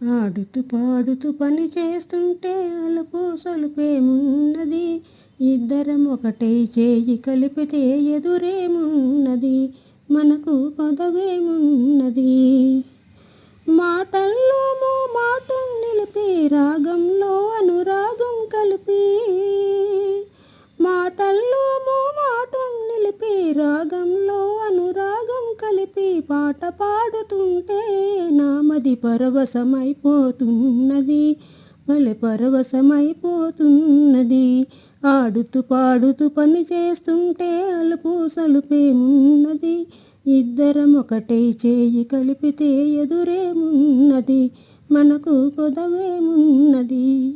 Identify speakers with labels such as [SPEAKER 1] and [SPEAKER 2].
[SPEAKER 1] ఆడుతూ పాడుతూ పని చేస్తుంటే అలుపు సొలుపేమున్నది. ఇద్దరం ఒకటే చేయి కలిపితే ఎదురేమున్నది. మనకు కొదవేమున్నది. మాటల్లో మాటం నిలిపి రాగంలో అనురాగం కలిపి, మాటల్లో మాటం నిలిపి రాగంలో అనురాగం కలిపి పాట పాడుతుంటే నామది పరవశమైపోతున్నది. భలే పరవశమైపోతున్నది. ఆడుతూ పాడుతూ పని చేస్తుంటే అలుపు సలుపేమున్నది. ఇద్దరం ఒకటే చేయి కలిపితే ఎదురేమున్నది. మనకు కొదవేమున్నది.